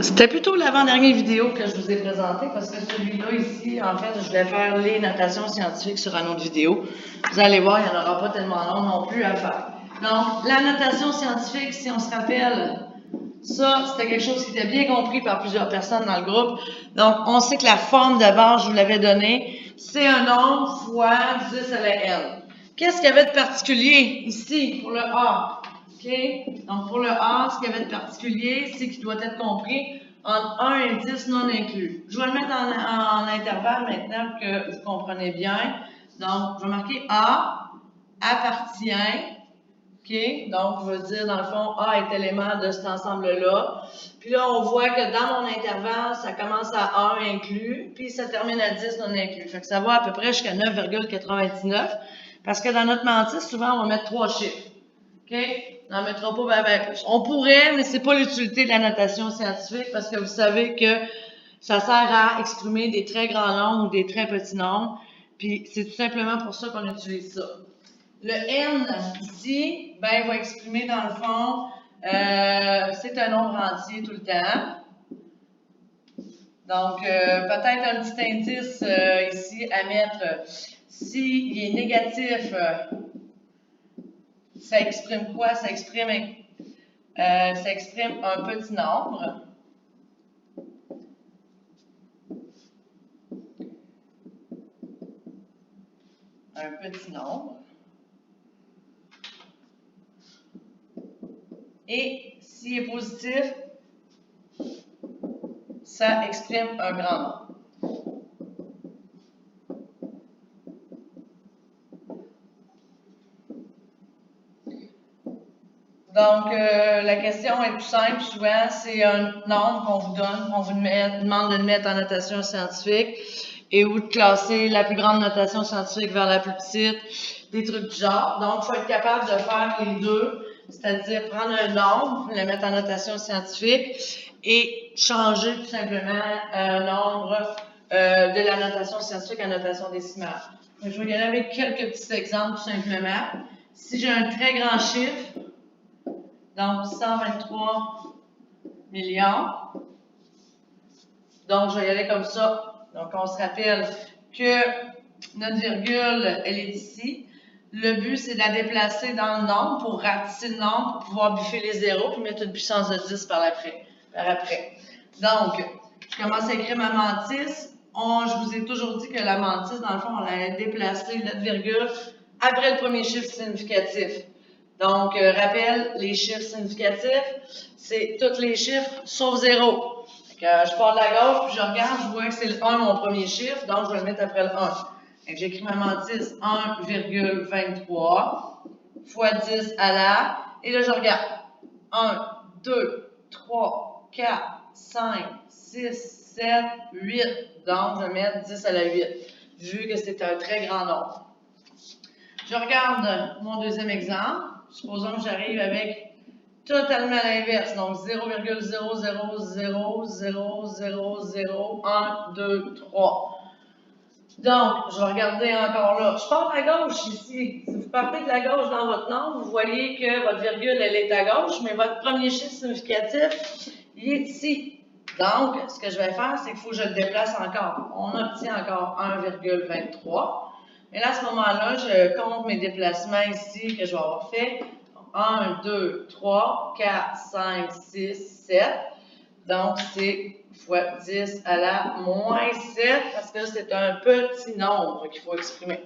C'était plutôt l'avant-dernière vidéo que je vous ai présenté parce que celui-là ici, en fait, je voulais faire les notations scientifiques sur un autre vidéo. Vous allez voir, il n'y en aura pas tellement long non plus à faire. Donc, la notation scientifique, si on se rappelle, ça, c'était quelque chose qui était bien compris par plusieurs personnes dans le groupe. Donc, on sait que la forme de base, je vous l'avais donnée, c'est un nombre fois 10 à la n. Qu'est-ce qu'il y avait de particulier ici pour le A? OK? Donc, pour le A, ce qu'il y avait de particulier, c'est qu'il doit être compris entre 1 et 10 non inclus. Je vais le mettre en intervalle maintenant pour que vous compreniez bien. Donc, je vais marquer A appartient. OK? Donc, je veux dire, dans le fond, A est élément de cet ensemble-là. Puis là, on voit que dans mon intervalle, ça commence à 1 inclus, puis ça termine à 10 non inclus. Fait que ça va à peu près jusqu'à 9,99. Parce que dans notre mantis, souvent, on va mettre 3 chiffres. OK? On n'en mettra pas bien plus. On pourrait, mais c'est pas l'utilité de la notation scientifique parce que vous savez que ça sert à exprimer des très grands nombres ou des très petits nombres. Puis c'est tout simplement pour ça qu'on utilise ça. Le n ici, ben, il va exprimer dans le fond, c'est un nombre entier tout le temps. Donc, peut-être un petit indice ici à mettre. S'il est négatif, ça exprime quoi? Ça exprime un petit nombre. Un petit nombre. Et s'il est positif, ça exprime un grand nombre. Donc, la question est tout simple. Souvent, c'est un nombre qu'on vous donne, qu'on vous demande de le mettre en notation scientifique et ou de classer la plus grande notation scientifique vers la plus petite, des trucs du genre. Donc, il faut être capable de faire les deux, c'est-à-dire prendre un nombre, le mettre en notation scientifique et changer tout simplement un nombre de la notation scientifique en notation décimale. Donc, je vais y aller avec quelques petits exemples tout simplement. Si j'ai un très grand chiffre, donc 123 millions. Donc, je vais y aller comme ça. Donc, on se rappelle que notre virgule, elle est ici. Le but, c'est de la déplacer dans le nombre pour rapetisser le nombre, pour pouvoir biffer les zéros, puis mettre une puissance de 10 par après. Donc, je commence à écrire ma mantis. Je vous ai toujours dit que la mantis, dans le fond, on allait déplacer notre virgule après le premier chiffre significatif. Donc, rappel, les chiffres significatifs, c'est tous les chiffres sauf 0. Je pars de la gauche, puis je regarde, je vois que c'est le 1 mon premier chiffre, donc je vais le mettre après le 1. J'écris ma mantis 1,23 fois 10 à la, et là je regarde. 1, 2, 3, 4, 5, 6, 7, 8. Donc, je vais mettre 10 à la 8, vu que c'est un très grand nombre. Je regarde mon deuxième exemple. Supposons que j'arrive avec totalement l'inverse, donc 0,000000001, 2, 3. Donc, je vais regarder encore là. Je pars à gauche ici. Si vous partez de la gauche dans votre nombre, vous voyez que votre virgule, elle est à gauche, mais votre premier chiffre significatif, il est ici. Donc, ce que je vais faire, c'est qu'il faut que je le déplace encore. On obtient encore 1,23. Et là, à ce moment-là, je compte mes déplacements ici que je vais avoir fait. 1, 2, 3, 4, 5, 6, 7. Donc, c'est fois 10 à la moins 7 parce que c'est un petit nombre qu'il faut exprimer.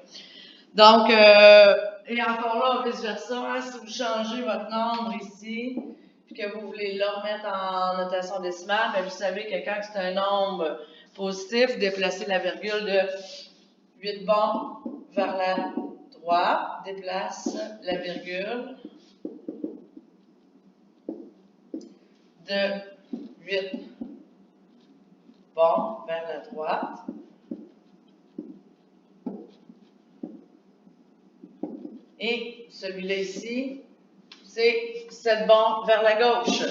Donc, et encore là, vice-versa, hein, si vous changez votre nombre ici, puis que vous voulez le remettre en notation décimale, bien, vous savez que quand c'est un nombre positif, vous déplacez la virgule de 8 bons vers la droite, déplace la virgule de 8 bons vers la droite. Et celui-là ici, c'est 7 bons vers la gauche.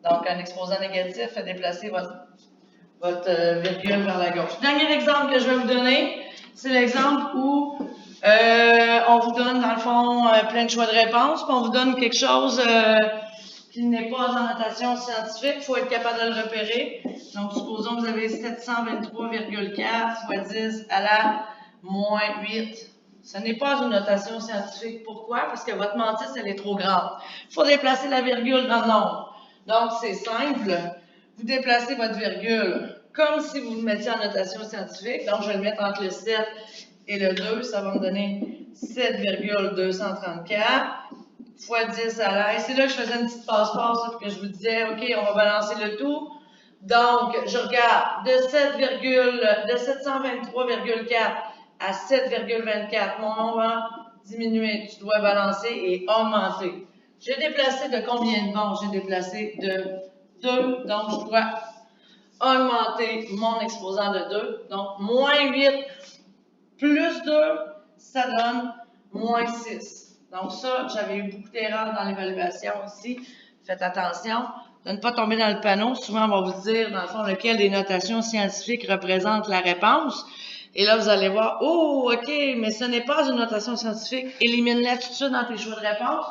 Donc, un exposant négatif fait déplacer votre virgule vers la gauche. Dernier exemple que je vais vous donner, c'est l'exemple où On vous donne, dans le fond, plein de choix de réponses, puis on vous donne quelque chose qui n'est pas en notation scientifique. Il faut être capable de le repérer. Donc, supposons que vous avez 723,4 fois 10 à la moins 8. Ce n'est pas une notation scientifique. Pourquoi? Parce que votre mantis, elle est trop grande. Il faut déplacer la virgule dans le nombre. Donc, c'est simple. Vous déplacez votre virgule comme si vous le mettiez en notation scientifique. Donc, je vais le mettre entre le 7 et le 2. Ça va me donner 7,234 fois 10 à la. Et c'est là que je faisais une petite passe-passe, parce que je vous disais, OK, on va balancer le tout. Donc, je regarde de 723,4 à 7,24. Mon nombre va diminuer. Tu dois balancer et augmenter. J'ai déplacé de combien de bons? J'ai déplacé de 2. Donc, je dois augmenter mon exposant de 2. Donc, moins 8 plus 2, ça donne moins 6. Donc ça, j'avais eu beaucoup d'erreurs dans l'évaluation aussi. Faites attention de ne pas tomber dans le panneau. Souvent, on va vous dire, dans le fond, lequel des notations scientifiques représente la réponse. Et là, vous allez voir, oh, OK, mais ce n'est pas une notation scientifique. Élimine-la tout de suite dans tes choix de réponse.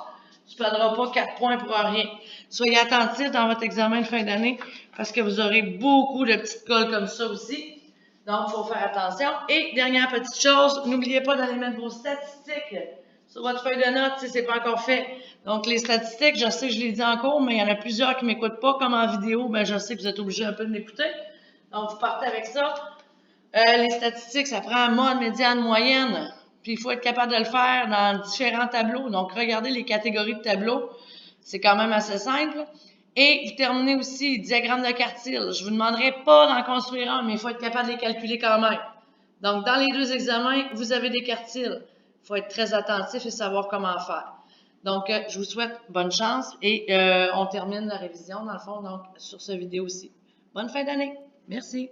Tu ne perdras pas 4 points pour rien. Soyez attentifs dans votre examen de fin d'année parce que vous aurez beaucoup de petites colles comme ça aussi. Donc, il faut faire attention. Et dernière petite chose, n'oubliez pas d'aller mettre vos statistiques sur votre feuille de notes si ce n'est pas encore fait. Donc, les statistiques, je sais que je l'ai dit en cours, mais il y en a plusieurs qui ne m'écoutent pas, comme en vidéo, ben, je sais que vous êtes obligés un peu de m'écouter. Donc, vous partez avec ça. Les statistiques, ça prend mode, médiane, moyenne. Puis, il faut être capable de le faire dans différents tableaux. Donc, regardez les catégories de tableaux. C'est quand même assez simple. Et vous terminez aussi diagramme de quartile. Je ne vous demanderai pas d'en construire un, mais il faut être capable de les calculer quand même. Donc, dans les deux examens, vous avez des quartiles. Il faut être très attentif et savoir comment faire. Donc, je vous souhaite bonne chance et on termine la révision, dans le fond, donc, sur cette vidéo aussi. Bonne fin d'année. Merci.